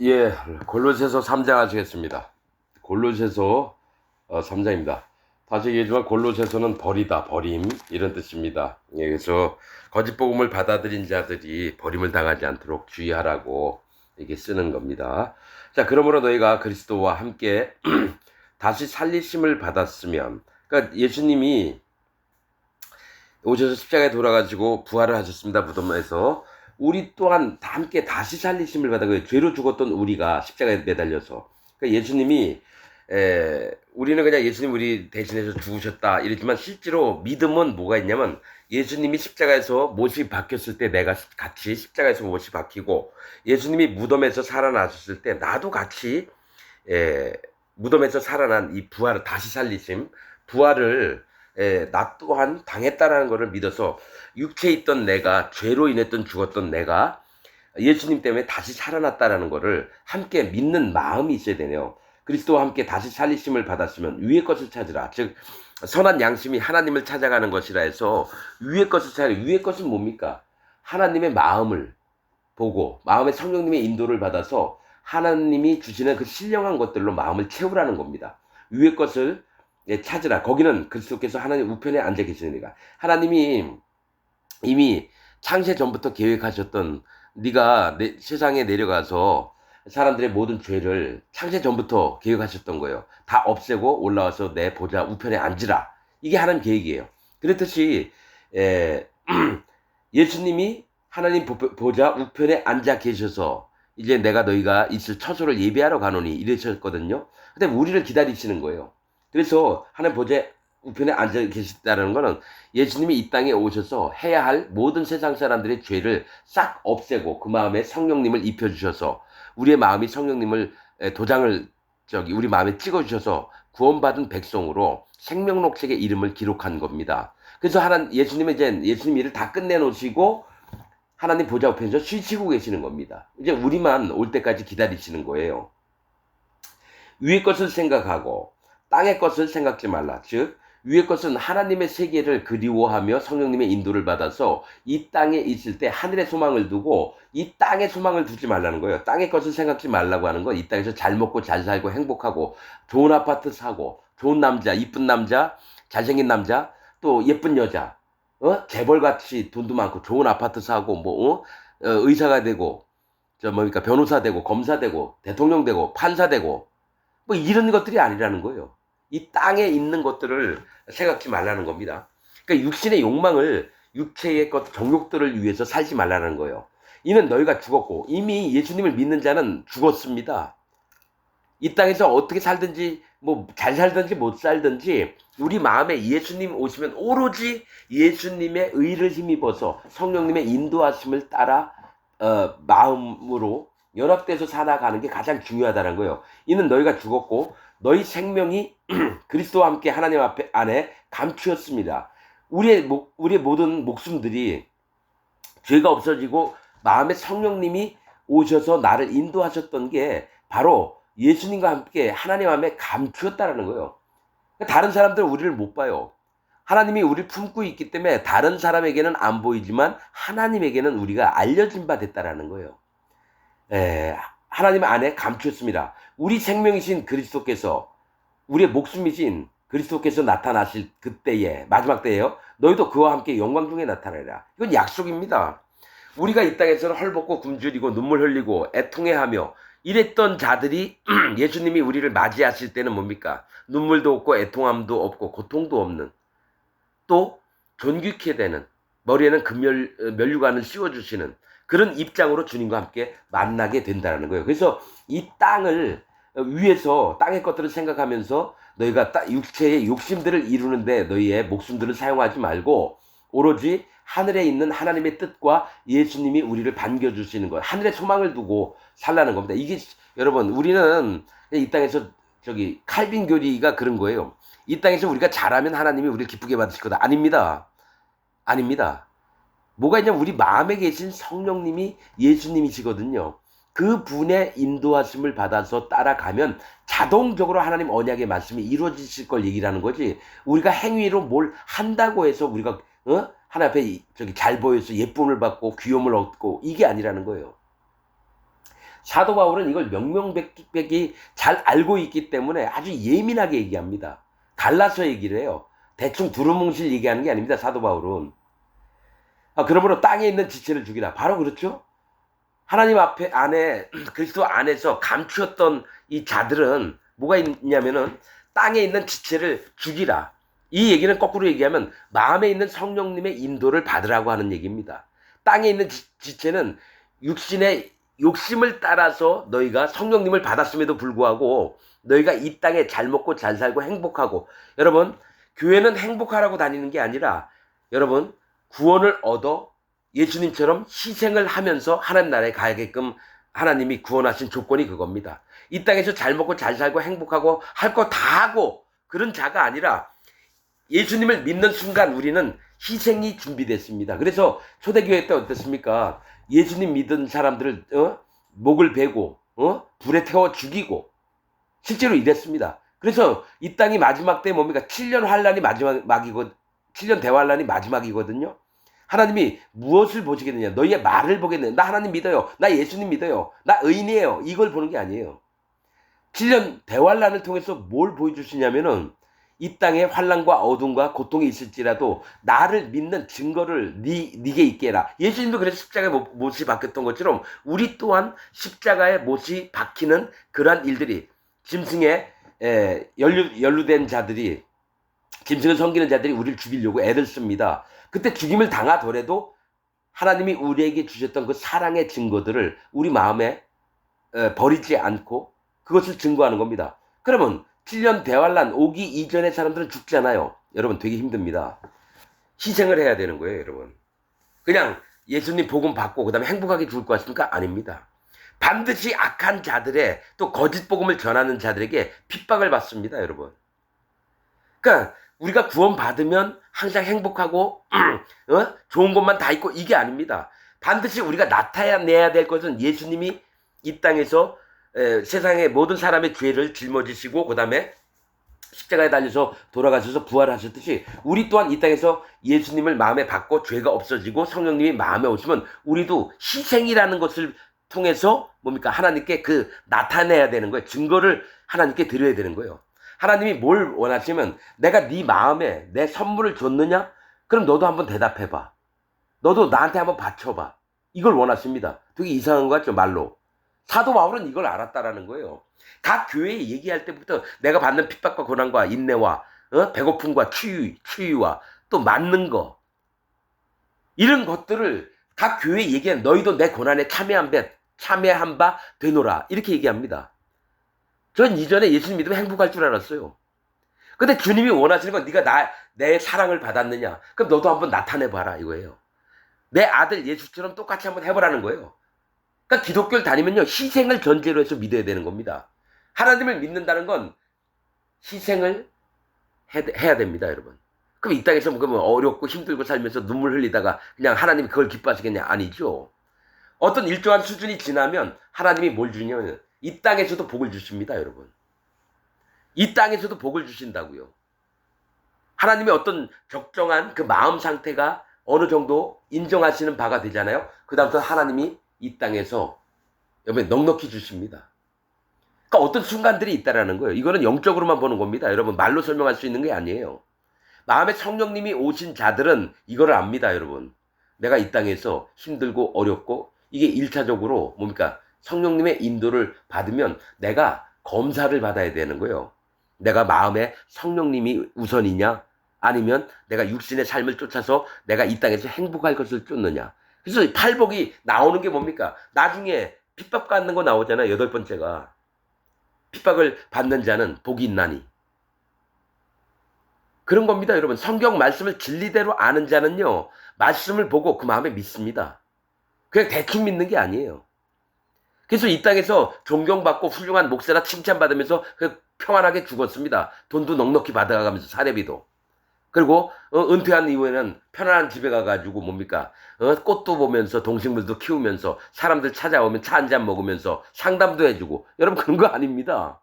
예, 골로새서 3장 하시겠습니다. 골로새서 3장입니다. 다시 얘기하지만 골로새서는 버리다, 버림 이런 뜻입니다. 예, 그래서 거짓 복음을 받아들인 자들이 버림을 당하지 않도록 주의하라고 이게 쓰는 겁니다. 자, 그러므로 너희가 그리스도와 함께 다시 살리심을 받았으면, 그러니까 예수님이 오셔서 십자가에 돌아가시고 부활을 하셨습니다. 무덤에서 우리 또한 다 함께 다시 살리심을 받아요. 죄로 죽었던 우리가 십자가에 매달려서. 그러니까 예수님이 우리는 그냥 예수님 우리 대신해서 죽으셨다 이랬지만 실제로 믿음은 뭐가 있냐면 예수님이 십자가에서 못이 박혔을 때 내가 같이 십자가에서 못이 박히고 예수님이 무덤에서 살아나셨을 때 나도 같이 에, 무덤에서 살아난 이 부활을 다시 살리심 부활을 나 또한 당했다라는 것을 믿어서 육체에 있던 내가 죄로 인했던 죽었던 내가 예수님 때문에 다시 살아났다라는 것을 함께 믿는 마음이 있어야 되네요. 그리스도와 함께 다시 살리심을 받았으면 위의 것을 찾으라. 즉 선한 양심이 하나님을 찾아가는 것이라 해서 위의 것을 찾으라. 위의 것은 뭡니까? 하나님의 마음을 보고 마음의 성령님의 인도를 받아서 하나님이 주시는 그 신령한 것들로 마음을 채우라는 겁니다. 위의 것을 찾으라. 거기는 그리스도께서 하나님 우편에 앉아 계시니까 하나님이 이미 창세 전부터 계획하셨던 네가 세상에 내려가서 사람들의 모든 죄를 창세 전부터 계획하셨던 거예요. 다 없애고 올라와서 내 보좌 우편에 앉으라. 이게 하나님 계획이에요. 그렇듯이 예수님이 하나님 보좌 우편에 앉아 계셔서 이제 내가 너희가 있을 처소를 예비하러 가노니 이러셨거든요. 근데 우리를 기다리시는 거예요. 그래서 하나님 보좌 우편에 앉아 계시다는 거는 예수님이 이 땅에 오셔서 해야 할 모든 세상 사람들의 죄를 싹 없애고 그 마음에 성령님을 입혀주셔서 우리의 마음이 성령님을 도장을 우리 마음에 찍어주셔서 구원받은 백성으로 생명록책에 이름을 기록한 겁니다. 그래서 예수님은 이제 예수님 일을 다 끝내놓으시고 하나님 보좌 앞에서 쉬시고 계시는 겁니다. 이제 우리만 올 때까지 기다리시는 거예요. 위의 것을 생각하고 땅의 것을 생각지 말라. 즉 위의 것은 하나님의 세계를 그리워하며 성령님의 인도를 받아서 이 땅에 있을 때 하늘의 소망을 두고 이 땅의 소망을 두지 말라는 거예요. 땅의 것을 생각지 말라고 하는 건 이 땅에서 잘 먹고 잘 살고 행복하고 좋은 아파트 사고 좋은 남자, 이쁜 남자, 잘생긴 남자, 또 예쁜 여자, 재벌같이 돈도 많고 좋은 아파트 사고 의사가 되고 뭡니까 변호사 되고 검사 되고 대통령 되고 판사 되고 뭐 이런 것들이 아니라는 거예요. 이 땅에 있는 것들을 생각지 말라는 겁니다. 그러니까 육신의 욕망을 육체의 것 정욕들을 위해서 살지 말라는 거예요. 이는 너희가 죽었고 이미 예수님을 믿는 자는 죽었습니다. 이 땅에서 어떻게 살든지 뭐 잘 살든지 못 살든지 우리 마음에 예수님 오시면 오로지 예수님의 의를 힘입어서 성령님의 인도하심을 따라 마음으로 연합돼서 살아가는 게 가장 중요하다는 거예요. 이는 너희가 죽었고 너희 생명이 그리스도와 함께 하나님 앞에 안에 감추었습니다. 우리의 모든 목숨들이 죄가 없어지고 마음의 성령님이 오셔서 나를 인도하셨던 게 바로 예수님과 함께 하나님 안에 감추었다라는 거예요. 다른 사람들은 우리를 못 봐요. 하나님이 우리를 품고 있기 때문에 다른 사람에게는 안 보이지만 하나님에게는 우리가 알려진 바 됐다라는 거예요. 하나님 안에 감추었습니다. 우리 생명이신 그리스도께서 우리의 목숨이신 그리스도께서 나타나실 그때에 마지막 때에요. 너희도 그와 함께 영광 중에 나타나리라. 이건 약속입니다. 우리가 이 땅에서는 헐벗고 굶주리고 눈물 흘리고 애통해하며 이랬던 자들이 예수님이 우리를 맞이하실 때는 뭡니까? 눈물도 없고 애통함도 없고 고통도 없는 또 존귀케 되는 머리에는 면류관을 씌워주시는 그런 입장으로 주님과 함께 만나게 된다는 거예요. 그래서 이 땅을 위해서 땅의 것들을 생각하면서 너희가 육체의 욕심들을 이루는데 너희의 목숨들을 사용하지 말고 오로지 하늘에 있는 하나님의 뜻과 예수님이 우리를 반겨주시는 것, 하늘의 소망을 두고 살라는 겁니다. 이게 여러분 우리는 이 땅에서 칼빈 교리가 그런 거예요. 이 땅에서 우리가 잘하면 하나님이 우리를 기쁘게 받으실 거다. 아닙니다. 아닙니다. 뭐가 있냐면 우리 마음에 계신 성령님이 예수님이시거든요. 그 분의 인도하심을 받아서 따라가면 자동적으로 하나님 언약의 말씀이 이루어지실 걸 얘기를 하는 거지. 우리가 행위로 뭘 한다고 해서 우리가 하나님 앞에 잘 보여서 예쁨을 받고 귀염을 얻고 이게 아니라는 거예요. 사도 바울은 이걸 명명백백이 잘 알고 있기 때문에 아주 예민하게 얘기합니다. 갈라서 얘기를 해요. 대충 두루뭉실 얘기하는 게 아닙니다. 사도 바울은. 그러므로 땅에 있는 지체를 죽이라. 바로 그렇죠. 하나님 앞에 안에 그리스도 안에서 감추었던 이 자들은 뭐가 있냐면은 땅에 있는 지체를 죽이라. 이 얘기는 거꾸로 얘기하면 마음에 있는 성령님의 인도를 받으라고 하는 얘기입니다. 땅에 있는 지체는 육신의 욕심을 따라서 너희가 성령님을 받았음에도 불구하고 너희가 이 땅에 잘 먹고 잘 살고 행복하고, 여러분 교회는 행복하라고 다니는 게 아니라 여러분 구원을 얻어 예수님처럼 희생을 하면서 하나님 나라에 가게끔 하나님이 구원하신 조건이 그겁니다. 이 땅에서 잘 먹고 잘 살고 행복하고 할 거 다 하고 그런 자가 아니라 예수님을 믿는 순간 우리는 희생이 준비됐습니다. 그래서 초대교회 때 어땠습니까? 예수님 믿은 사람들을 목을 베고 불에 태워 죽이고 실제로 이랬습니다. 그래서 이 땅이 마지막 때 뭡니까? 7년 환란이 마지막이고 7년 대환란이 마지막이거든요. 하나님이 무엇을 보시겠느냐? 너희의 말을 보겠느냐? 나 하나님 믿어요. 나 예수님 믿어요. 나 의인이에요. 이걸 보는 게 아니에요. 7년 대환란을 통해서 뭘 보여주시냐면은 이 땅에 환란과 어둠과 고통이 있을지라도 나를 믿는 증거를 네게 있게 해라. 예수님도 그래서 십자가에 못이 박혔던 것처럼 우리 또한 십자가에 못이 박히는 그러한 일들이, 짐승에 연루된 자들이, 짐승을 섬기는 자들이 우리를 죽이려고 애를 씁니다. 그때 죽임을 당하더라도 하나님이 우리에게 주셨던 그 사랑의 증거들을 우리 마음에 버리지 않고 그것을 증거하는 겁니다. 그러면 7년 대환란 오기 이전의 사람들은 죽잖아요. 여러분 되게 힘듭니다. 희생을 해야 되는 거예요, 여러분. 그냥 예수님 복음 받고 그다음에 행복하게 죽을 것 같습니까? 아닙니다. 반드시 악한 자들의 또 거짓 복음을 전하는 자들에게 핍박을 받습니다, 여러분. 그러니까 우리가 구원 받으면 항상 행복하고 좋은 것만 다 있고 이게 아닙니다. 반드시 우리가 나타내야 될 것은 예수님이 이 땅에서 세상의 모든 사람의 죄를 짊어지시고 그 다음에 십자가에 달려서 돌아가셔서 부활하셨듯이 우리 또한 이 땅에서 예수님을 마음에 받고 죄가 없어지고 성령님이 마음에 오시면 우리도 희생이라는 것을 통해서 뭡니까? 하나님께 나타내야 되는 거예요. 증거를 하나님께 드려야 되는 거예요. 하나님이 뭘 원하시면 내가 네 마음에 내 선물을 줬느냐? 그럼 너도 한번 대답해봐. 너도 나한테 한번 바쳐봐. 이걸 원하십니다. 되게 이상한 것 같죠, 말로. 사도 바울은 이걸 알았다라는 거예요. 각 교회에 얘기할 때부터 내가 받는 핍박과 고난과 인내와 배고픔과 추위와 또 맞는 거, 이런 것들을 각 교회에 얘기하는, 너희도 내 고난에 참여한 바 되노라, 이렇게 얘기합니다. 전 이전에 예수님 믿으면 행복할 줄 알았어요. 근데 주님이 원하시는 건 네가 내 사랑을 받았느냐? 그럼 너도 한번 나타내봐라, 이거예요. 내 아들 예수처럼 똑같이 한번 해보라는 거예요. 그러니까 기독교를 다니면요, 희생을 전제로 해서 믿어야 되는 겁니다. 하나님을 믿는다는 건 희생을 해야 됩니다, 여러분. 그럼 이 땅에서 뭐 어렵고 힘들고 살면서 눈물 흘리다가 그냥 하나님이 그걸 기뻐하시겠냐? 아니죠. 어떤 일정한 수준이 지나면 하나님이 뭘 주냐면 이 땅에서도 복을 주십니다, 여러분. 이 땅에서도 복을 주신다고요. 하나님의 어떤 적정한 그 마음 상태가 어느 정도 인정하시는 바가 되잖아요. 그 다음부터 하나님이 이 땅에서 여러분 넉넉히 주십니다. 그러니까 어떤 순간들이 있다라는 거예요. 이거는 영적으로만 보는 겁니다. 여러분 말로 설명할 수 있는 게 아니에요. 마음에 성령님이 오신 자들은 이거를 압니다, 여러분. 내가 이 땅에서 힘들고 어렵고 이게 1차적으로 뭡니까? 성령님의 인도를 받으면 내가 검사를 받아야 되는 거예요. 내가 마음에 성령님이 우선이냐? 아니면 내가 육신의 삶을 쫓아서 내가 이 땅에서 행복할 것을 쫓느냐? 그래서 팔복이 나오는 게 뭡니까? 나중에 핍박받는 거 나오잖아요. 8번째가. 핍박을 받는 자는 복이 있나니. 그런 겁니다, 여러분. 성경 말씀을 진리대로 아는 자는요, 말씀을 보고 그 마음에 믿습니다. 그냥 대충 믿는 게 아니에요. 그래서 이 땅에서 존경받고 훌륭한 목사라 칭찬받으면서 평안하게 죽었습니다. 돈도 넉넉히 받아가면서 사례비도. 그리고 은퇴한 이후에는 편안한 집에 가가지고 뭡니까? 꽃도 보면서 동식물도 키우면서 사람들 찾아오면 차 한잔 먹으면서 상담도 해주고. 여러분 그런 거 아닙니다.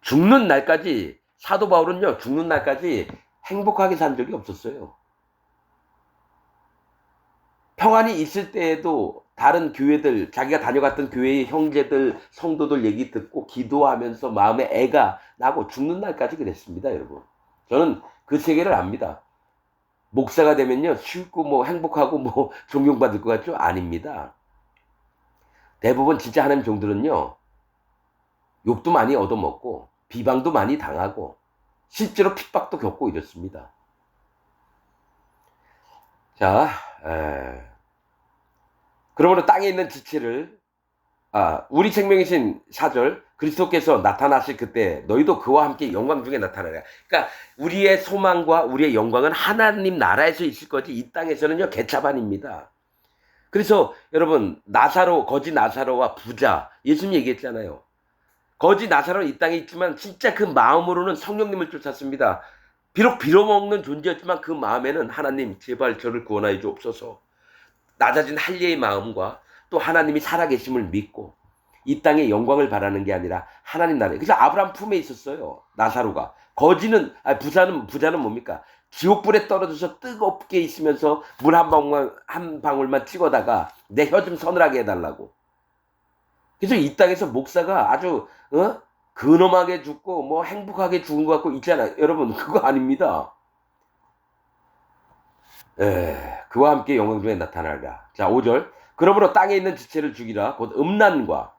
죽는 날까지, 사도 바울은요, 죽는 날까지 행복하게 산 적이 없었어요. 평안이 있을 때에도 다른 교회들, 자기가 다녀갔던 교회의 형제들, 성도들 얘기 듣고 기도하면서 마음에 애가 나고 죽는 날까지 그랬습니다, 여러분. 저는 그 세계를 압니다. 목사가 되면요, 쉽고 뭐 행복하고 뭐 존경받을 것 같죠? 아닙니다. 대부분 진짜 하나님 종들은요, 욕도 많이 얻어먹고, 비방도 많이 당하고, 실제로 핍박도 겪고 이렇습니다. 자, 그러므로 땅에 있는 지체를, 우리 생명이신 4절, 그리스도께서 나타나실 그때 너희도 그와 함께 영광 중에 나타나라. 그러니까 우리의 소망과 우리의 영광은 하나님 나라에서 있을 거지 이 땅에서는요 개차반입니다. 그래서 여러분 나사로, 거지 나사로와 부자, 예수님 얘기했잖아요. 거지 나사로는 이 땅에 있지만 진짜 그 마음으로는 성령님을 쫓았습니다. 비록 빌어먹는 존재였지만 그 마음에는 하나님 제발 저를 구원하여 주옵소서, 낮아진 할례의 마음과 또 하나님이 살아계심을 믿고 이 땅의 영광을 바라는 게 아니라 하나님 나라에. 그래서 아브라함 품에 있었어요, 나사로가. 거지는, 부자는 뭡니까? 지옥불에 떨어져서 뜨겁게 있으면서 물 한 방울만 찍어다가 내 혀 좀 서늘하게 해달라고. 그래서 이 땅에서 목사가 아주 근엄하게 죽고 뭐 행복하게 죽은 것 같고 있잖아요. 여러분 그거 아닙니다. 그와 함께 영광 중에 나타나리라. 자, 5절. 그러므로 땅에 있는 지체를 죽이라. 곧 음란과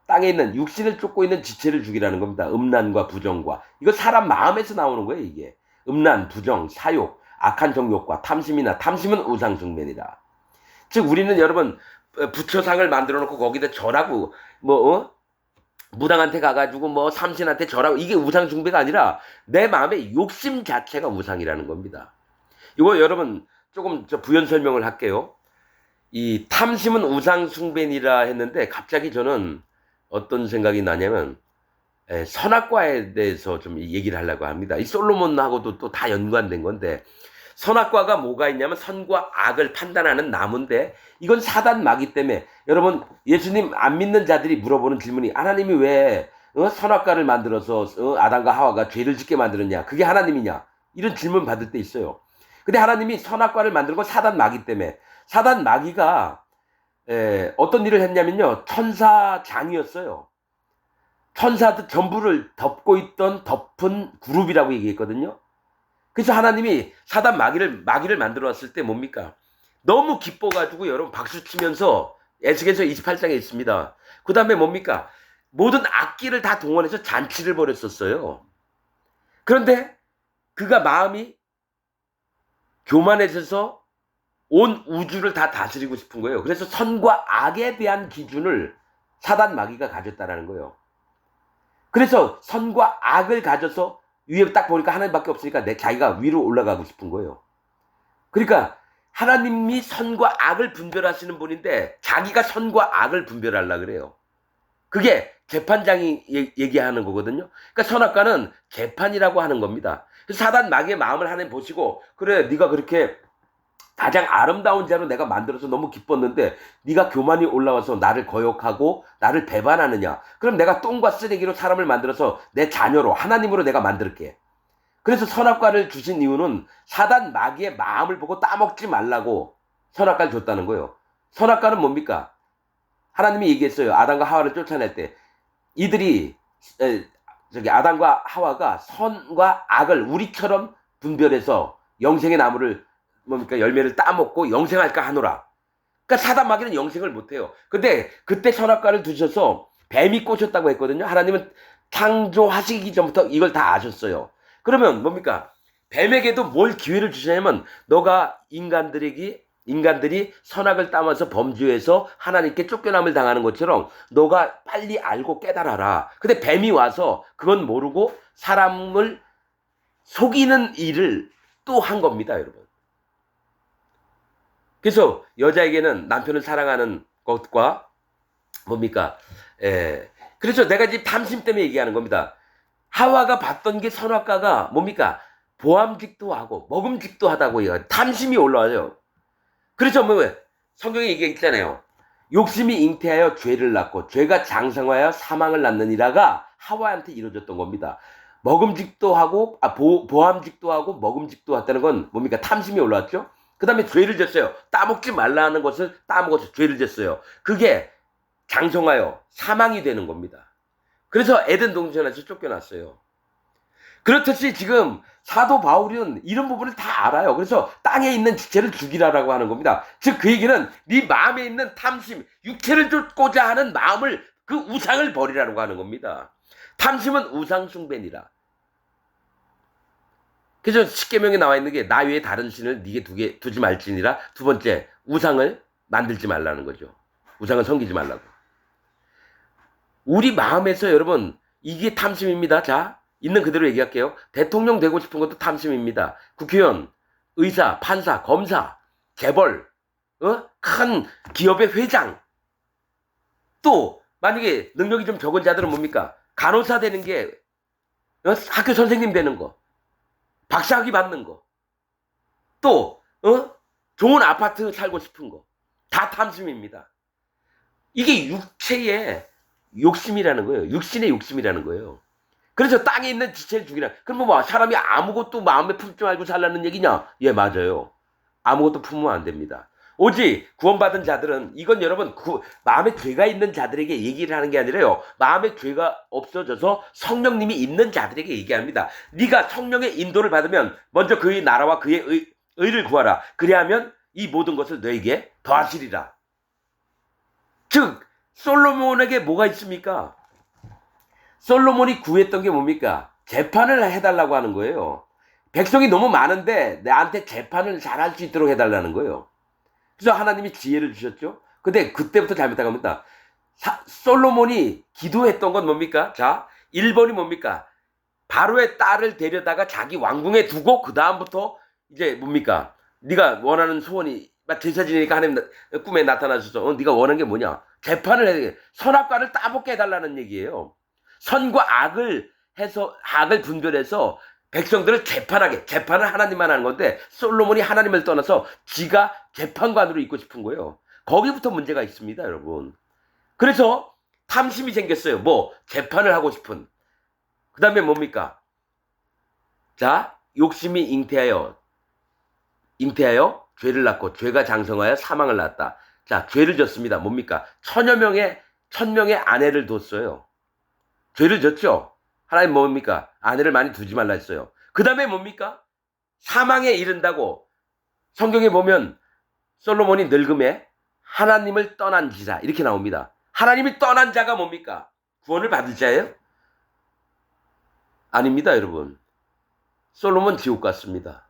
땅에 있는 육신을 쫓고 있는 지체를 죽이라는 겁니다. 음란과 부정과. 이거 사람 마음에서 나오는 거예요, 이게. 음란, 부정, 사욕, 악한 정욕과 탐심이나, 탐심은 우상숭배니라. 즉 우리는 여러분 부처상을 만들어 놓고 거기다 절하고 무당한테 가가지고 뭐 삼신한테 절하고, 이게 우상숭배가 아니라 내 마음의 욕심 자체가 우상이라는 겁니다. 이거 여러분 조금 부연 설명을 할게요. 이 탐심은 우상숭배니라 했는데 갑자기 저는 어떤 생각이 나냐면 선악과에 대해서 좀 얘기를 하려고 합니다. 이 솔로몬하고도 또 다 연관된 건데, 선악과가 뭐가 있냐면 선과 악을 판단하는 나무인데 이건 사단 마귀 때문에. 여러분 예수님 안 믿는 자들이 물어보는 질문이, 하나님이 왜 선악과를 만들어서 아담과 하와가 죄를 짓게 만들었냐, 그게 하나님이냐, 이런 질문 받을 때 있어요. 근데 하나님이 선악과를 만든 건 사단 마귀 때문에. 사단 마귀가 어떤 일을 했냐면요, 천사장이었어요. 천사들 전부를 덮고 있던 덮은 그룹이라고 얘기했거든요. 그래서 하나님이 사단 마귀를 만들어 놨을 때 뭡니까? 너무 기뻐가지고 여러분 박수 치면서, 에스겔서 28장에 있습니다. 그 다음에 뭡니까? 모든 악기를 다 동원해서 잔치를 벌였었어요. 그런데 그가 마음이 교만해져서 온 우주를 다 다스리고 싶은 거예요. 그래서 선과 악에 대한 기준을 사단 마귀가 가졌다라는 거예요. 그래서 선과 악을 가져서 위에 딱 보니까 하나님밖에 없으니까 자기가 위로 올라가고 싶은 거예요. 그러니까 하나님이 선과 악을 분별하시는 분인데 자기가 선과 악을 분별하려고 그래요. 그게 재판장이 얘기하는 거거든요. 그러니까 선악과는 재판이라고 하는 겁니다. 그래서 사단 마귀의 마음을 하나님 보시고, 그래 네가 그렇게 가장 아름다운 자로 내가 만들어서 너무 기뻤는데 네가 교만이 올라와서 나를 거역하고 나를 배반하느냐, 그럼 내가 똥과 쓰레기로 사람을 만들어서 내 자녀로 하나님으로 내가 만들게. 그래서 선악과를 주신 이유는 사단 마귀의 마음을 보고 따먹지 말라고 선악과를 줬다는 거예요. 선악과는 뭡니까? 하나님이 얘기했어요. 아담과 하와를 쫓아낼 때 이들이 아담과 하와가 선과 악을 우리처럼 분별해서 영생의 나무를 뭡니까? 열매를 따먹고 영생할까 하노라. 그러니까 사단 마귀는 영생을 못해요. 근데 그때 선악과를 두셔서 뱀이 꼬셨다고 했거든요. 하나님은 창조하시기 전부터 이걸 다 아셨어요. 그러면 뭡니까? 뱀에게도 뭘 기회를 주시냐면, 너가 인간들이 선악을 따면서 범죄해서 하나님께 쫓겨남을 당하는 것처럼 너가 빨리 알고 깨달아라. 근데 뱀이 와서 그건 모르고 사람을 속이는 일을 또 한 겁니다, 여러분. 그래서 여자에게는 남편을 사랑하는 것과 뭡니까? 그래서 내가 지금 탐심 때문에 얘기하는 겁니다. 하와가 봤던 게 선악과가 뭡니까? 보암직도 하고 먹음직도 하다고 해요. 탐심이 올라와요. 그래서 성경에 얘기했잖아요. 욕심이 잉태하여 죄를 낳고 죄가 장성하여 사망을 낳느니라가 하와한테 이루어졌던 겁니다. 먹음직도 하고 보암직도 하고 먹음직도 했다는 건 뭡니까? 탐심이 올라왔죠. 그 다음에 죄를 졌어요. 따먹지 말라는 것을 따먹어서 죄를 졌어요. 그게 장성하여 사망이 되는 겁니다. 그래서 에덴 동산에서 쫓겨났어요. 그렇듯이 지금 사도 바울은 이런 부분을 다 알아요. 그래서 땅에 있는 지체를 죽이라라고 하는 겁니다. 즉 그 얘기는 네 마음에 있는 탐심, 육체를 쫓고자 하는 마음을, 그 우상을 버리라고 하는 겁니다. 탐심은 우상 숭배니라. 그래서 십계명에 나와 있는 게 나 외에 다른 신을 네게 두지 말지니라. 두 번째, 우상을 만들지 말라는 거죠. 우상을 섬기지 말라고. 우리 마음에서 여러분 이게 탐심입니다. 자, 있는 그대로 얘기할게요. 대통령 되고 싶은 것도 탐심입니다. 국회의원, 의사, 판사, 검사, 재벌, 큰 기업의 회장. 또 만약에 능력이 좀 적은 자들은 뭡니까? 간호사 되는 게, 학교 선생님 되는 거, 박사학위 받는 거, 또 좋은 아파트 살고 싶은 거, 다 탐심입니다. 이게 육체의 욕심이라는 거예요. 육신의 욕심이라는 거예요. 그래서 땅에 있는 지체를 죽이라. 그럼 뭐 사람이 아무것도 마음에 품지 말고 살라는 얘기냐? 예, 맞아요. 아무것도 품으면 안 됩니다. 오직 구원받은 자들은, 이건 여러분 마음에 죄가 있는 자들에게 얘기를 하는 게 아니라요, 마음에 죄가 없어져서 성령님이 있는 자들에게 얘기합니다. 네가 성령의 인도를 받으면 먼저 그의 나라와 그의 의를 구하라. 그리하면 이 모든 것을 너에게 더하시리라. 즉 솔로몬에게 뭐가 있습니까? 솔로몬이 구했던 게 뭡니까? 재판을 해달라고 하는 거예요. 백성이 너무 많은데 나한테 재판을 잘할 수 있도록 해달라는 거예요. 그래서 하나님이 지혜를 주셨죠. 근데 그때부터 잘못한 겁니다. 솔로몬이 기도했던 건 뭡니까? 자, 1번이 뭡니까? 바로의 딸을 데려다가 자기 왕궁에 두고 그 다음부터 이제 뭡니까? 네가 원하는 소원이, 제사 지내니까 하나님 꿈에 나타나셔서 네가 원하는 게 뭐냐? 재판을 해야 돼. 선악과를 따먹게 해달라는 얘기예요. 선과 악을 해서, 악을 분별해서 백성들을 재판을 하나님만 하는 건데, 솔로몬이 하나님을 떠나서 지가 재판관으로 있고 싶은 거예요. 거기부터 문제가 있습니다, 여러분. 그래서 탐심이 생겼어요. 뭐 재판을 하고 싶은. 그 다음에 뭡니까? 자, 욕심이 잉태하여 죄를 낳고 죄가 장성하여 사망을 낳았다. 자, 죄를 졌습니다. 뭡니까? 천명의 아내를 뒀어요. 죄를 졌죠. 하나님 뭡니까? 아내를 많이 두지 말라 했어요. 그 다음에 뭡니까? 사망에 이른다고 성경에 보면 솔로몬이 늙음에 하나님을 떠난 지라 이렇게 나옵니다. 하나님이 떠난 자가 뭡니까? 구원을 받을 자예요? 아닙니다, 여러분. 솔로몬 지옥 갔습니다.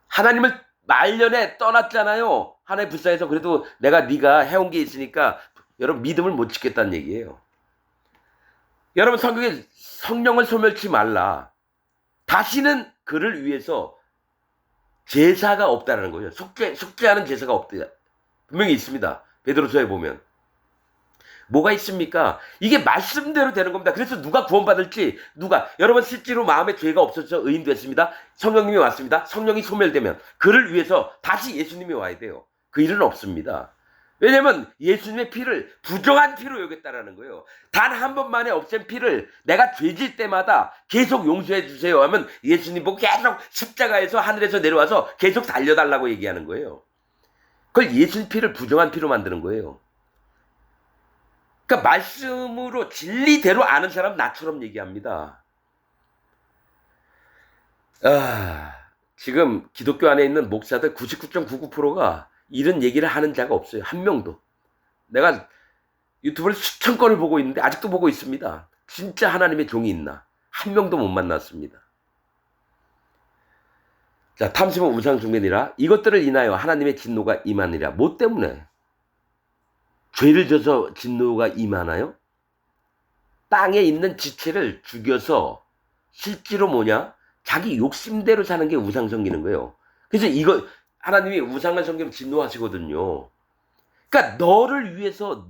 하나님을 말년에 떠났잖아요. 하나님 불쌍해서 그래도 네가 해온 게 있으니까 여러분 믿음을 못 지켰다는 얘기예요. 여러분 성경에 성령을 소멸치 말라. 다시는 그를 위해서 제사가 없다는 거예요. 속죄하는 제사가 없다. 분명히 있습니다. 베드로서에 보면. 뭐가 있습니까? 이게 말씀대로 되는 겁니다. 그래서 누가 구원받을지, 여러분 실제로 마음에 죄가 없어져 의인 됐습니다. 성령님이 왔습니다. 성령이 소멸되면 그를 위해서 다시 예수님이 와야 돼요. 그 일은 없습니다. 왜냐면 예수님의 피를 부정한 피로 여겼다라는 거예요. 단 한 번만에 없앤 피를 내가 죄질 때마다 계속 용서해 주세요 하면 예수님 보고 계속 십자가에서 하늘에서 내려와서 계속 달려달라고 얘기하는 거예요. 그걸 예수님 피를 부정한 피로 만드는 거예요. 그러니까 말씀으로 진리대로 아는 사람 나처럼 얘기합니다. 지금 기독교 안에 있는 목사들 99.99%가 이런 얘기를 하는 자가 없어요. 한 명도. 내가 유튜브를 수천 건을 보고 있는데 아직도 보고 있습니다. 진짜 하나님의 종이 있나? 한 명도 못 만났습니다. 자, 탐심은 우상숭배니라. 이것들을 인하여 하나님의 진노가 임하니라. 뭐 때문에? 죄를 져서 진노가 임하나요? 땅에 있는 지체를 죽여서 실제로 뭐냐? 자기 욕심대로 사는 게 우상 섬기는 거예요. 그래서 하나님이 우상을 섬기면 진노하시거든요. 그러니까 너를 위해서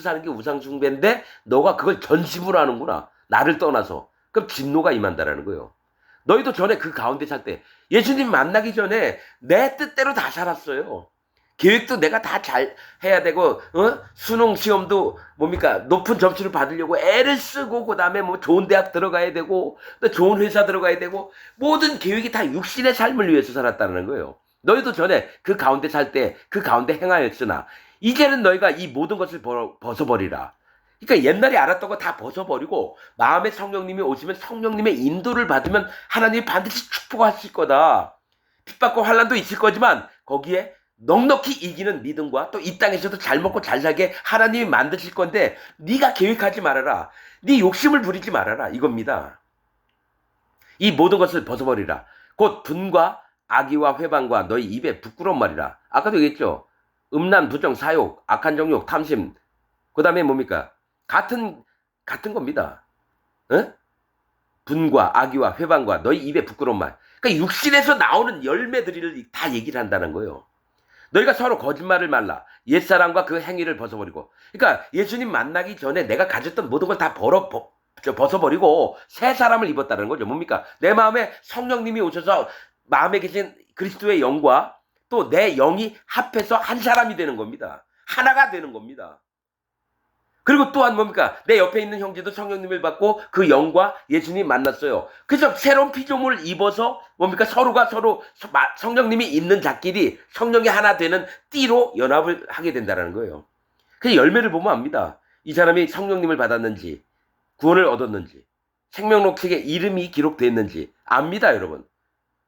사는 게 우상 숭배인데 너가 그걸 전심으로 하는구나. 나를 떠나서. 그럼 진노가 임한다라는 거예요. 너희도 전에 그 가운데 살 때 예수님 만나기 전에 내 뜻대로 다 살았어요. 계획도 내가 다 잘 해야 되고, 수능 시험도 뭡니까? 높은 점수를 받으려고 애를 쓰고, 그 다음에 뭐 좋은 대학 들어가야 되고, 또 좋은 회사 들어가야 되고, 모든 계획이 다 육신의 삶을 위해서 살았다는 거예요. 너희도 전에 그 가운데 살 때 그 가운데 행하였으나 이제는 너희가 이 모든 것을 벗어버리라. 그러니까 옛날에 알았던 거 다 벗어버리고 마음의 성령님이 오시면 성령님의 인도를 받으면 하나님이 반드시 축복하실 거다. 핍박과 환난도 있을 거지만 거기에 넉넉히 이기는 믿음과 또 이 땅에서도 잘 먹고 잘 살게 하나님이 만드실 건데 네가 계획하지 말아라. 네 욕심을 부리지 말아라. 이겁니다. 이 모든 것을 벗어버리라. 곧 분과 악의와 회방과 너희 입에 부끄러운 말이라. 아까도 얘기했죠. 음란, 부정, 사욕, 악한 정욕, 탐심. 그 다음에 뭡니까? 같은 겁니다. 어? 분과 악의와 회방과 너희 입에 부끄러운 말. 그러니까 육신에서 나오는 열매들을 다 얘기를 한다는 거예요. 너희가 서로 거짓말을 말라. 옛사람과 그 행위를 벗어버리고. 그러니까 예수님 만나기 전에 내가 가졌던 모든 걸 다 벗어버리고 새 사람을 입었다는 거죠. 뭡니까? 내 마음에 성령님이 오셔서 마음에 계신 그리스도의 영과 또 내 영이 합해서 한 사람이 되는 겁니다. 하나가 되는 겁니다. 그리고 또한 뭡니까? 내 옆에 있는 형제도 성령님을 받고 그 영과 예수님 만났어요. 그래서 새로운 피조물을 입어서 뭡니까? 서로가 서로 성령님이 있는 자끼리 성령이 하나 되는 띠로 연합을 하게 된다는 거예요. 그래서 열매를 보면 압니다. 이 사람이 성령님을 받았는지 구원을 얻었는지 생명록 책에 이름이 기록됐는지 압니다, 여러분.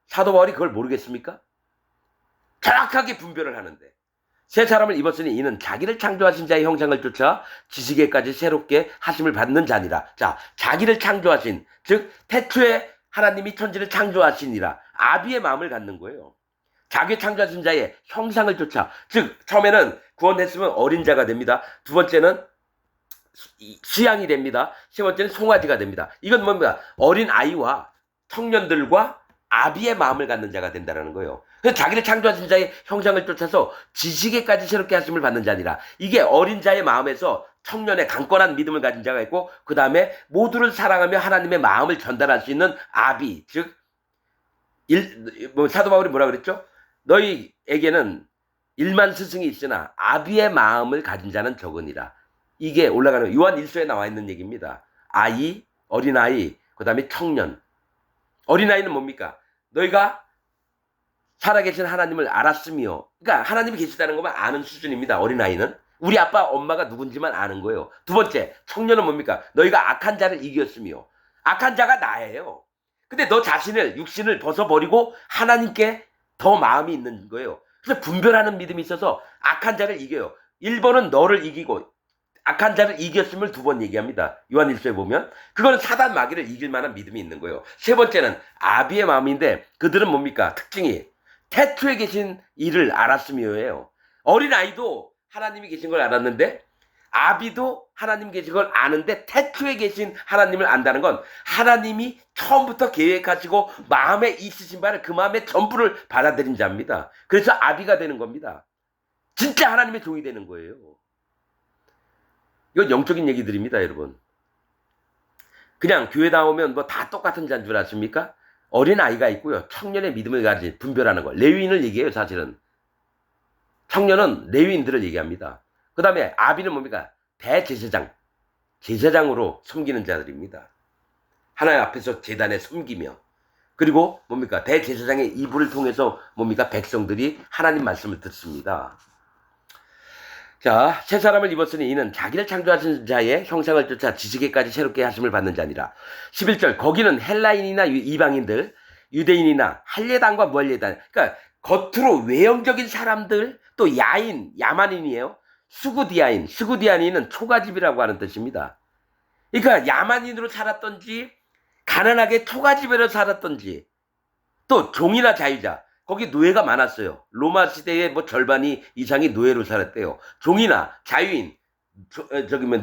사도 바울이 그걸 모르겠습니까? 정확하게 분별을 하는데 새 사람을 입었으니 이는 자기를 창조하신 자의 형상을 쫓아 지식에까지 새롭게 하심을 받는 자니라. 자, 자기를 창조하신, 즉 태초에 하나님이 천지를 창조하시니라. 아비의 마음을 갖는 거예요. 자기 창조하신 자의 형상을 쫓아, 즉 처음에는 구원했으면 어린 자가 됩니다. 두 번째는 수양이 됩니다. 세 번째는 송아지가 됩니다. 이건 뭡니까? 어린 아이와 청년들과 아비의 마음을 갖는 자가 된다는 거예요. 그래서 자기를 창조하신 자의 형상을 쫓아서 지식에까지 새롭게 하심을 받는 자니라. 이게 어린 자의 마음에서 청년의 강건한 믿음을 가진 자가 있고 그 다음에 모두를 사랑하며 하나님의 마음을 전달할 수 있는 아비, 즉 사도 바울이 뭐라 그랬죠? 너희에게는 1만 스승이 있으나 아비의 마음을 가진 자는 적으니라. 이게 올라가는 요한 1서에 나와 있는 얘기입니다. 아이, 어린아이, 그 다음에 청년. 어린아이는 뭡니까? 너희가 살아계신 하나님을 알았으며, 그러니까 하나님이 계시다는 것만 아는 수준입니다. 어린아이는. 우리 아빠, 엄마가 누군지만 아는 거예요. 두 번째, 청년은 뭡니까? 너희가 악한 자를 이겼으며, 악한 자가 나예요. 근데 너 자신을, 육신을 벗어버리고 하나님께 더 마음이 있는 거예요. 그래서 분별하는 믿음이 있어서 악한 자를 이겨요. 1번은 너를 이기고, 악한 자를 이겼음을 2번 얘기합니다. 요한 1서에 보면 그거는 사단 마귀를 이길 만한 믿음이 있는 거예요. 세 번째는 아비의 마음인데 그들은 뭡니까? 특징이 태초에 계신 이를 알았으며예요. 어린아이도 하나님이 계신 걸 알았는데 아비도 하나님 계신 걸 아는데 태초에 계신 하나님을 안다는 건 하나님이 처음부터 계획하시고 마음에 있으신 바를 그 마음의 전부를 받아들인 자입니다. 그래서 아비가 되는 겁니다. 진짜 하나님의 종이 되는 거예요. 이건 영적인 얘기들입니다, 여러분. 그냥 교회 나오면 뭐 다 똑같은 자인 줄 아십니까? 어린 아이가 있고요. 청년의 믿음을 가진 분별하는 거. 레위인을 얘기해요, 사실은. 청년은 레위인들을 얘기합니다. 그 다음에 아비는 뭡니까? 대제사장. 제사장으로 섬기는 자들입니다. 하나님 앞에서 제단에 섬기며. 그리고 뭡니까? 대제사장의 이불을 통해서 뭡니까? 백성들이 하나님 말씀을 듣습니다. 자, 새 사람을 입었으니 이는 자기를 창조하신 자의 형상을 쫓아 지식에까지 새롭게 하심을 받는 자니라. 11절, 거기는 헬라인이나 이방인들, 유대인이나 할례당과 무할례당, 그러니까 겉으로 외형적인 사람들, 또 야인, 야만인이에요. 수구디아인, 수구디아인은 초가집이라고 하는 뜻입니다. 그러니까 야만인으로 살았던지, 가난하게 초가집으로 살았던지, 또 종이나 자유자, 거기 노예가 많았어요. 로마 시대의 뭐 절반이 이상이 노예로 살았대요. 종이나 자유인,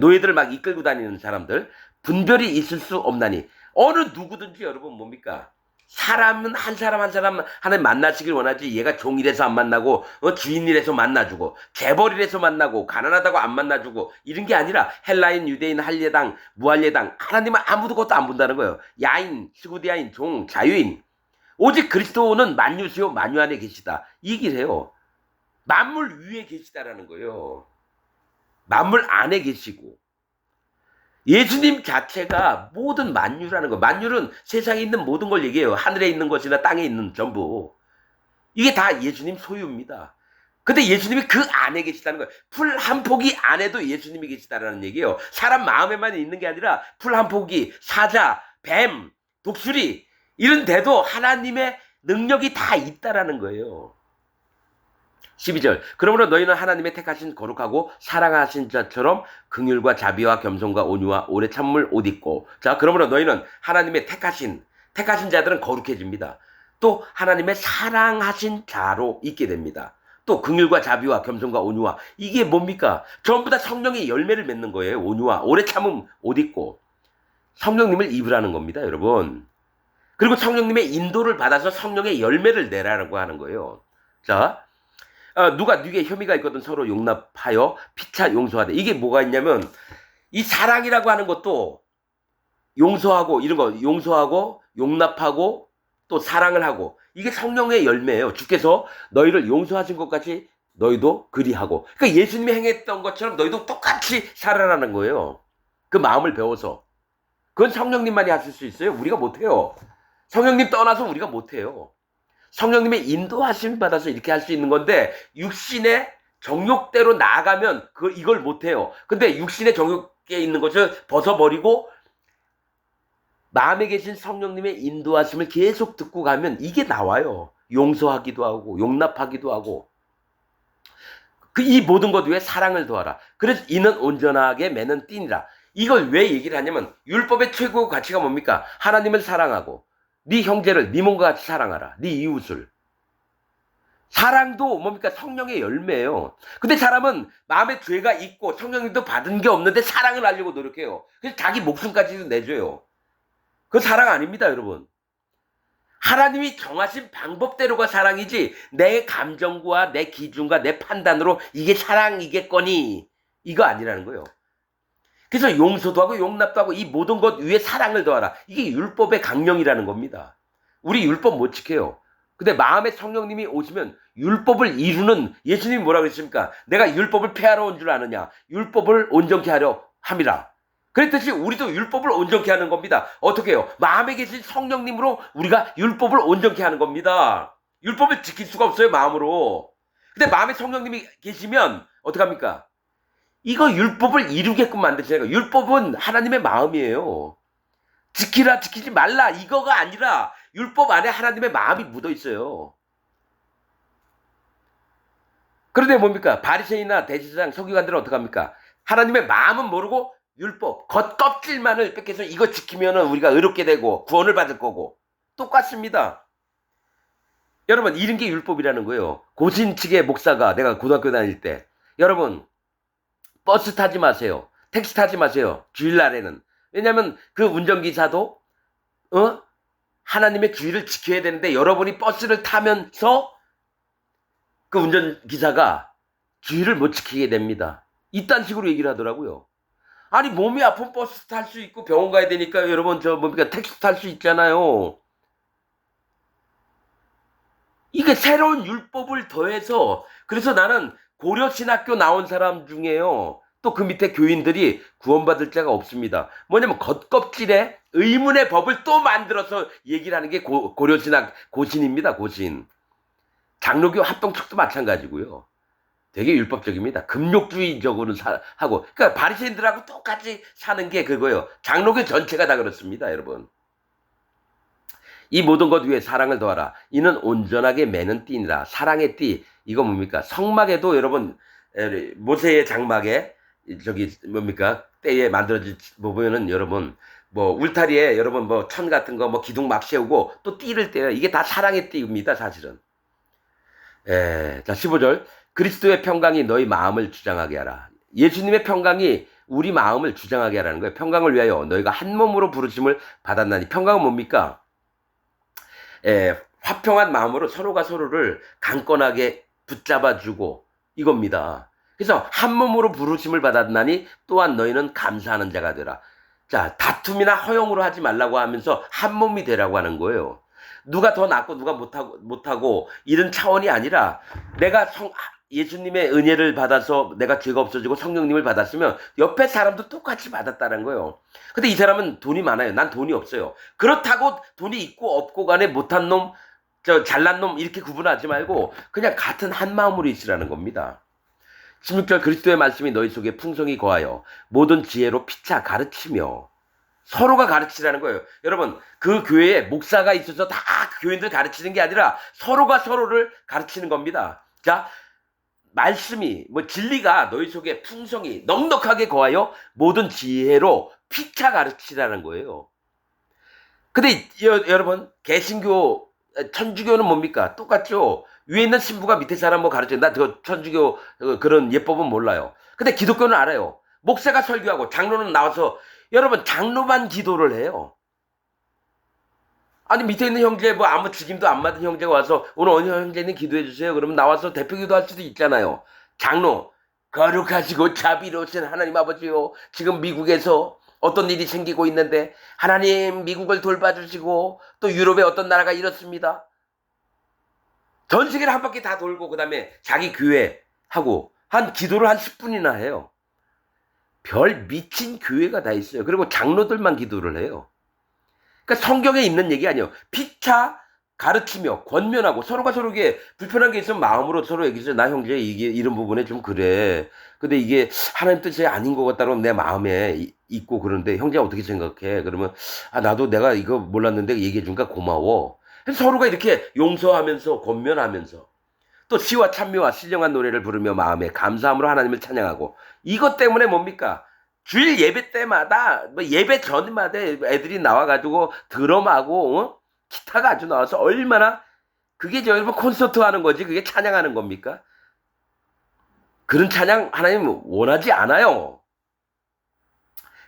노예들을 막 이끌고 다니는 사람들, 분별이 있을 수 없나니. 어느 누구든지 여러분 뭡니까? 사람은 한 사람 한 사람 하나님 만나시길 원하지 얘가 종이라서 안 만나고 주인이라서 만나주고 재벌이라서 만나고 가난하다고 안 만나주고 이런 게 아니라 헬라인, 유대인, 할례당, 무할례당 하나님은 아무도 것도 안 본다는 거예요. 야인, 스구디아인, 종, 자유인 오직 그리스도는 만유시요 만유 안에 계시다. 이 얘기를 해요. 만물 위에 계시다라는 거예요. 만물 안에 계시고 예수님 자체가 모든 만유라는 거. 만유는 세상에 있는 모든 걸 얘기해요. 하늘에 있는 것이나 땅에 있는 전부. 이게 다 예수님 소유입니다. 근데 예수님이 그 안에 계시다는 거예요. 풀 한 포기 안에도 예수님이 계시다라는 얘기예요. 사람 마음에만 있는 게 아니라 풀 한 포기, 사자, 뱀, 독수리 이런 데도 하나님의 능력이 다 있다라는 거예요. 12절. 그러므로 너희는 하나님의 택하신 거룩하고 사랑하신 자처럼 긍휼과 자비와 겸손과 온유와 오래 참음을 옷 입고. 자, 그러므로 너희는 하나님의 택하신 자들은 거룩해집니다. 또 하나님의 사랑하신 자로 있게 됩니다. 또 긍휼과 자비와 겸손과 온유와 이게 뭡니까? 전부 다 성령의 열매를 맺는 거예요. 온유와 오래 참음 옷 입고 성령님을 입으라는 겁니다, 여러분. 그리고 성령님의 인도를 받아서 성령의 열매를 내라고 하는 거예요. 자, 누가 네게 혐의가 있거든 서로 용납하여 피차 용서하되. 이게 뭐가 있냐면 이 사랑이라고 하는 것도 용서하고 이런 거 용서하고 용납하고 또 사랑을 하고 이게 성령의 열매예요. 주께서 너희를 용서하신 것 같이 너희도 그리하고. 그러니까 예수님이 행했던 것처럼 너희도 똑같이 살아라는 거예요. 그 마음을 배워서. 그건 성령님만이 하실 수 있어요. 우리가 못해요. 성령님 떠나서 우리가 못해요. 성령님의 인도하심 받아서 이렇게 할 수 있는 건데 육신의 정욕대로 나아가면 이걸 못해요. 근데 육신의 정욕에 있는 것을 벗어버리고 마음에 계신 성령님의 인도하심을 계속 듣고 가면 이게 나와요. 용서하기도 하고 용납하기도 하고 이 모든 것 위에 사랑을 더하라. 그래서 이는 온전하게 매는 띠니라. 이걸 왜 얘기를 하냐면 율법의 최고 가치가 뭡니까? 하나님을 사랑하고 네 형제를 네 몸과 같이 사랑하라. 네 이웃을. 사랑도 뭡니까? 성령의 열매예요. 근데 사람은 마음에 죄가 있고 성령님도 받은 게 없는데 사랑을 하려고 노력해요. 그래서 자기 목숨까지도 내줘요. 그건 사랑 아닙니다, 여러분. 하나님이 정하신 방법대로가 사랑이지 내 감정과 내 기준과 내 판단으로 이게 사랑이겠거니 이거 아니라는 거예요. 그래서 용서도 하고 용납도 하고 이 모든 것 위에 사랑을 더하라. 이게 율법의 강령이라는 겁니다. 우리 율법 못 지켜요. 근데 마음에 성령님이 오시면 율법을 이루는 예수님이 뭐라고 했습니까? 내가 율법을 폐하러 온 줄 아느냐? 율법을 온전케 하려 함이라. 그랬듯이 우리도 율법을 온전케 하는 겁니다. 어떻게 해요? 마음에 계신 성령님으로 우리가 율법을 온전케 하는 겁니다. 율법을 지킬 수가 없어요, 마음으로. 근데 마음에 성령님이 계시면 어떡합니까? 이거 율법을 이루게끔 만드시는 거예요. 율법은 하나님의 마음이에요. 지키라 지키지 말라 이거가 아니라 율법 안에 하나님의 마음이 묻어 있어요. 그런데 뭡니까? 바리새인이나 대제사장 서기관들은 어떡합니까? 하나님의 마음은 모르고 율법 겉껍질만을 뺏겨서 이거 지키면 우리가 의롭게 되고 구원을 받을 거고 똑같습니다. 여러분 이런 게 율법이라는 거예요. 고신 측의 목사가 내가 고등학교 다닐 때 여러분 버스 타지 마세요. 택시 타지 마세요. 주일날에는. 왜냐하면 그 운전기사도 하나님의 주의를 지켜야 되는데 여러분이 버스를 타면서 그 운전기사가 주의를 못 지키게 됩니다. 이딴 식으로 얘기를 하더라고요. 아니 몸이 아픈 버스 탈 수 있고 병원 가야 되니까 여러분 택시 탈 수 있잖아요. 이게 새로운 율법을 더해서 그래서 나는 고려신학교 나온 사람 중에요. 또 그 밑에 교인들이 구원받을 자가 없습니다. 뭐냐면 겉껍질에 의문의 법을 또 만들어서 얘기를 하는 게 고신입니다. 고신. 장로교 합동측도 마찬가지고요. 되게 율법적입니다. 금욕주의적으로 하고. 그러니까 바리새인들하고 똑같이 사는 게 그거예요. 장로교 전체가 다 그렇습니다, 여러분. 이 모든 것 위에 사랑을 더하라. 이는 온전하게 매는 띠니라. 사랑의 띠. 이거 뭡니까? 성막에도 여러분 모세의 장막에 때에 만들어진 보면은 여러분 울타리에 여러분 천 같은 거 기둥 막 세우고 또 띠를 떼요. 이게 다 사랑의 띠입니다, 사실은. 자 15절. 그리스도의 평강이 너희 마음을 주장하게 하라. 예수님의 평강이 우리 마음을 주장하게 하라는 거예요. 평강을 위하여 너희가 한 몸으로 부르심을 받았나니. 평강은 뭡니까? 화평한 마음으로 서로가 서로를 강건하게 붙잡아주고 이겁니다. 그래서 한 몸으로 부르심을 받았나니 또한 너희는 감사하는 자가 되라. 자, 다툼이나 허용으로 하지 말라고 하면서 한 몸이 되라고 하는 거예요. 누가 더 낫고 누가 못하고 이런 차원이 아니라 내가 예수님의 은혜를 받아서 내가 죄가 없어지고 성령님을 받았으면 옆에 사람도 똑같이 받았다는 거예요. 근데 이 사람은 돈이 많아요. 난 돈이 없어요. 그렇다고 돈이 있고 없고 간에 못한 놈 저 잘난 놈 이렇게 구분하지 말고 그냥 같은 한 마음으로 있으라는 겁니다. 16절 그리스도의 말씀이 너희 속에 풍성히 거하여 모든 지혜로 피차 가르치며 서로가 가르치라는 거예요. 여러분 그 교회에 목사가 있어서 다 교인들 가르치는 게 아니라 서로가 서로를 가르치는 겁니다. 자 말씀이 진리가 너희 속에 풍성히 넉넉하게 거하여 모든 지혜로 피차 가르치라는 거예요. 근데 여러분 개신교 천주교는 뭡니까? 똑같죠. 위에 있는 신부가 밑에 사람 가르쳐. 나 저 천주교 그런 예법은 몰라요. 근데 기독교는 알아요. 목사가 설교하고 장로는 나와서 여러분 장로만 기도를 해요. 아니 밑에 있는 형제 아무 직임도 안 받은 형제가 와서 오늘 어느 형제님 기도해 주세요. 그러면 나와서 대표 기도할 수도 있잖아요. 장로 거룩하시고 자비로우신 하나님 아버지요. 지금 미국에서 어떤 일이 생기고 있는데 하나님 미국을 돌봐주시고 또 유럽에 어떤 나라가 이렇습니다. 전 세계를 한 바퀴 다 돌고 그 다음에 자기 교회 하고 한 기도를 한 10분이나 해요. 별 미친 교회가 다 있어요. 그리고 장로들만 기도를 해요. 그러니까 성경에 있는 얘기 아니에요. 피차 가르치며 권면하고 서로가 서로에게 불편한 게 있으면 마음으로 서로 얘기해서 나 형제 이게 이런 부분에 좀 그래. 근데 이게 하나님 뜻이 아닌 것 같다고 내 마음에 있고 그러는데 형제 어떻게 생각해? 그러면 나도 내가 이거 몰랐는데 얘기해 주니까 고마워. 서로가 이렇게 용서하면서 권면하면서 또 시와 찬미와 신령한 노래를 부르며 마음에 감사함으로 하나님을 찬양하고 이것 때문에 뭡니까? 주일 예배 때마다 예배 전마다 애들이 나와가지고 드럼하고 기타가 아주 나와서 얼마나 그게 여러분 콘서트 하는 거지 그게 찬양하는 겁니까? 그런 찬양 하나님 원하지 않아요.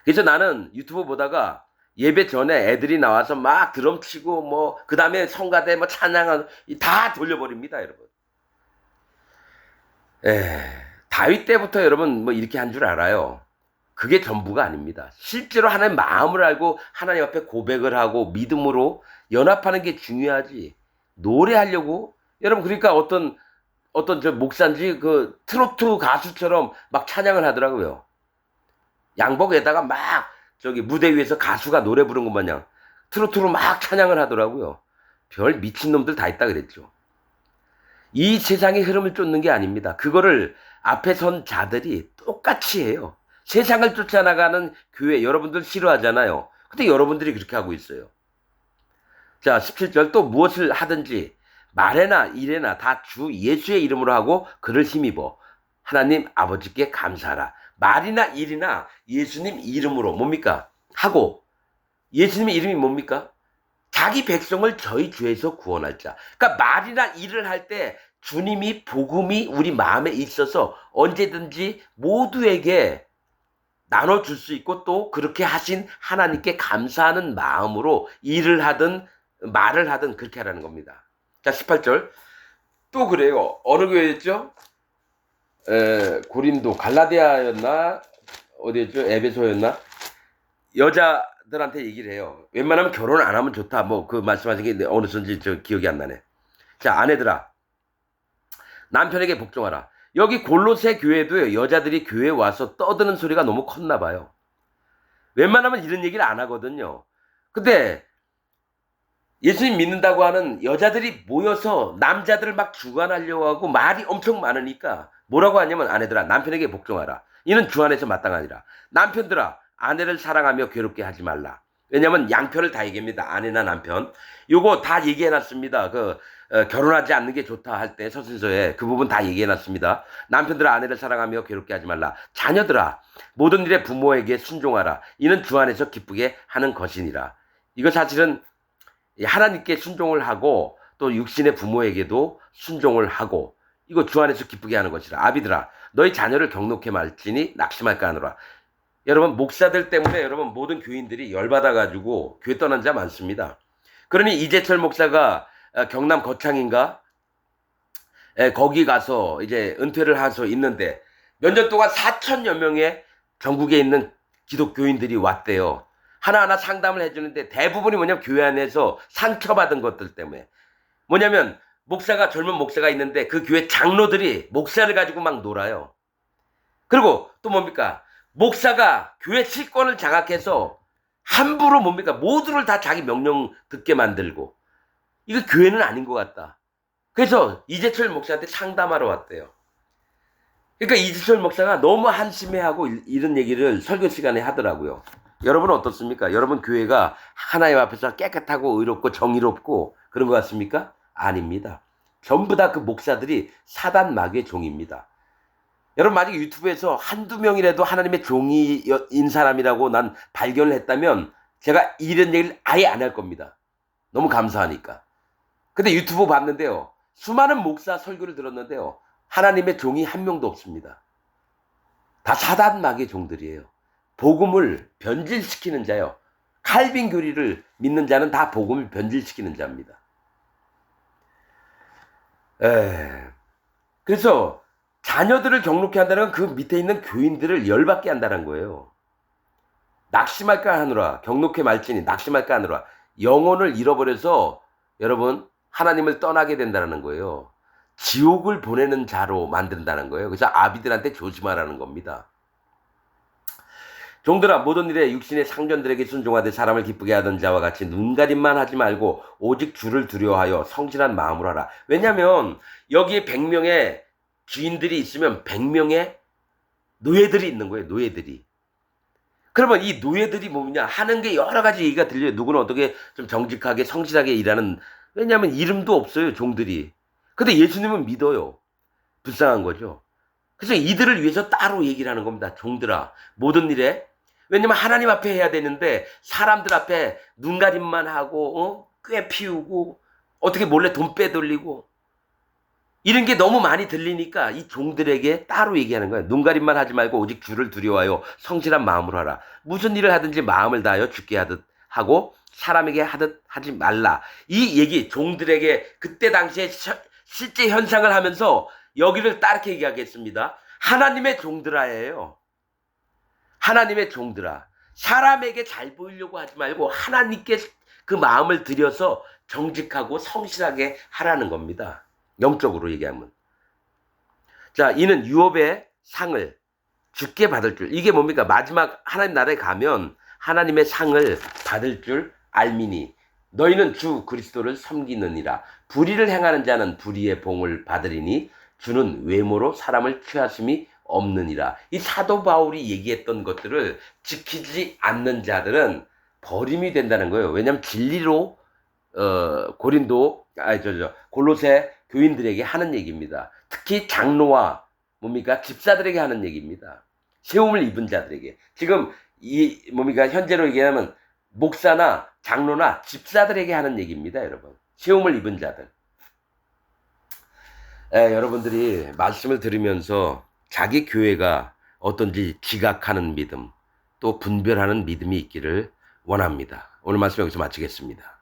그래서 나는 유튜브 보다가 예배 전에 애들이 나와서 막 드럼 치고 그 다음에 성가대 찬양하는 다 돌려버립니다 여러분. 다윗 때부터 여러분 이렇게 한 줄 알아요. 그게 전부가 아닙니다. 실제로 하나님 마음을 알고 하나님 앞에 고백을 하고 믿음으로 연합하는 게 중요하지. 노래하려고 여러분 그러니까 어떤 저 목사인지 그 트로트 가수처럼 막 찬양을 하더라고요. 양복에다가 막 저기 무대 위에서 가수가 노래 부른 것 마냥 트로트로 막 찬양을 하더라고요. 별 미친놈들 다 있다 그랬죠. 이 세상의 흐름을 쫓는 게 아닙니다. 그거를 앞에 선 자들이 똑같이 해요. 세상을 쫓아나가는 교회 여러분들 싫어하잖아요. 근데 여러분들이 그렇게 하고 있어요. 자 17절 또 무엇을 하든지 말에나 일에나 다 주 예수의 이름으로 하고 그를 힘입어 하나님 아버지께 감사하라. 말이나 일이나 예수님 이름으로 뭡니까? 하고 예수님의 이름이 뭡니까? 자기 백성을 저희 죄에서 구원할 자. 그러니까 말이나 일을 할 때 주님이 복음이 우리 마음에 있어서 언제든지 모두에게 나눠줄 수 있고 또 그렇게 하신 하나님께 감사하는 마음으로 일을 하든 말을 하든 그렇게 하라는 겁니다. 자 18절 또 그래요. 어느 교회였죠? 고린도 갈라디아였나 어디였죠? 에베소였나? 여자들한테 얘기를 해요. 웬만하면 결혼 안 하면 좋다. 그 말씀하신 게 어느 선지 저 기억이 안 나네. 자 아내들아 남편에게 복종하라. 여기 골로새 교회도요. 여자들이 교회에 와서 떠드는 소리가 너무 컸나 봐요. 웬만하면 이런 얘기를 안 하거든요. 근데 예수님 믿는다고 하는 여자들이 모여서 남자들을 막 주관하려고 하고 말이 엄청 많으니까 뭐라고 하냐면 아내들아 남편에게 복종하라. 이는 주 안에서 마땅하니라. 남편들아 아내를 사랑하며 괴롭게 하지 말라. 왜냐면 양편을 다 얘기합니다. 아내나 남편. 요거 다 얘기해놨습니다. 결혼하지 않는 게 좋다 할 때 서신서에 그 부분 다 얘기해놨습니다. 남편들아 아내를 사랑하며 괴롭게 하지 말라. 자녀들아 모든 일에 부모에게 순종하라. 이는 주 안에서 기쁘게 하는 것이니라. 이거 사실은 하나님께 순종을 하고 또 육신의 부모에게도 순종을 하고 이거 주 안에서 기쁘게 하는 것이라. 아비들아 너희 자녀를 경록해 말지니 낙심할까 하노라. 여러분 목사들 때문에 여러분 모든 교인들이 열받아가지고 교회 떠난 자 많습니다. 그러니 이재철 목사가 경남 거창인가 거기 가서 이제 은퇴를 해서 있는데 몇 년 동안 4천여 명의 전국에 있는 기독교인들이 왔대요. 하나하나 상담을 해주는데 대부분이 뭐냐면 교회 안에서 상처받은 것들 때문에 뭐냐면 젊은 목사가 있는데 그 교회 장로들이 목사를 가지고 막 놀아요. 그리고 또 뭡니까? 목사가 교회 실권을 장악해서 함부로 뭡니까? 모두를 다 자기 명령 듣게 만들고 이거 교회는 아닌 것 같다. 그래서 이재철 목사한테 상담하러 왔대요. 그러니까 이재철 목사가 너무 한심해하고 이런 얘기를 설교 시간에 하더라고요. 여러분은 어떻습니까? 여러분 교회가 하나님 앞에서 깨끗하고 의롭고 정의롭고 그런 것 같습니까? 아닙니다. 전부 다 그 목사들이 사단 마귀의 종입니다. 여러분 만약에 유튜브에서 한두 명이라도 하나님의 종이인 사람이라고 난 발견을 했다면 제가 이런 얘기를 아예 안 할 겁니다. 너무 감사하니까. 근데 유튜브 봤는데요. 수많은 목사 설교를 들었는데요. 하나님의 종이 한 명도 없습니다. 다 사단 마귀의 종들이에요. 복음을 변질시키는 자요. 칼빈 교리를 믿는 자는 다 복음을 변질시키는 자입니다. 그래서 자녀들을 경록케 한다는 건 그 밑에 있는 교인들을 열받게 한다는 거예요. 낙심할까 하노라. 경록케 말지니 낙심할까 하노라. 영혼을 잃어버려서 여러분 하나님을 떠나게 된다는 거예요. 지옥을 보내는 자로 만든다는 거예요. 그래서 아비들한테 조심하라는 겁니다. 종들아 모든 일에 육신의 상전들에게 순종하되 사람을 기쁘게 하던 자와 같이 눈가림만 하지 말고 오직 주를 두려워하여 성실한 마음으로 하라. 왜냐하면 여기에 100명의 주인들이 있으면 100명의 노예들이 있는 거예요. 노예들이. 그러면 이 노예들이 뭐냐 하는 게 여러 가지 얘기가 들려요. 누구는 어떻게 좀 정직하게 성실하게 일하는, 왜냐하면 이름도 없어요. 종들이. 근데 예수님은 믿어요. 불쌍한 거죠. 그래서 이들을 위해서 따로 얘기를 하는 겁니다. 종들아 모든 일에. 왜냐면 하나님 앞에 해야 되는데 사람들 앞에 눈가림만 하고 꽤 피우고 어떻게 몰래 돈 빼돌리고 이런 게 너무 많이 들리니까 이 종들에게 따로 얘기하는 거예요. 눈가림만 하지 말고 오직 주를 두려워하여 성실한 마음으로 하라. 무슨 일을 하든지 마음을 다하여 주께 하듯 하고 사람에게 하듯 하지 말라. 이 얘기 종들에게 그때 당시에 실제 현상을 하면서 여기를 따르게 얘기하겠습니다. 하나님의 종들아예요. 하나님의 종들아. 사람에게 잘 보이려고 하지 말고 하나님께 그 마음을 들여서 정직하고 성실하게 하라는 겁니다. 영적으로 얘기하면. 자, 이는 유업의 상을 주께 받을 줄. 이게 뭡니까? 마지막 하나님 나라에 가면 하나님의 상을 받을 줄 알미니 너희는 주 그리스도를 섬기느니라. 불의를 행하는 자는 불의의 봉을 받으리니 주는 외모로 사람을 취하심이 없느니라. 이 사도 바울이 얘기했던 것들을 지키지 않는 자들은 버림이 된다는 거예요. 왜냐하면 진리로 골로새 교인들에게 하는 얘기입니다. 특히 장로와 뭡니까? 집사들에게 하는 얘기입니다. 세움을 입은 자들에게. 지금 이 뭡니까? 현재로 얘기하면 목사나 장로나 집사들에게 하는 얘기입니다, 여러분. 세움을 입은 자들. 여러분들이 말씀을 들으면서 자기 교회가 어떤지 지각하는 믿음, 또 분별하는 믿음이 있기를 원합니다. 오늘 말씀 여기서 마치겠습니다.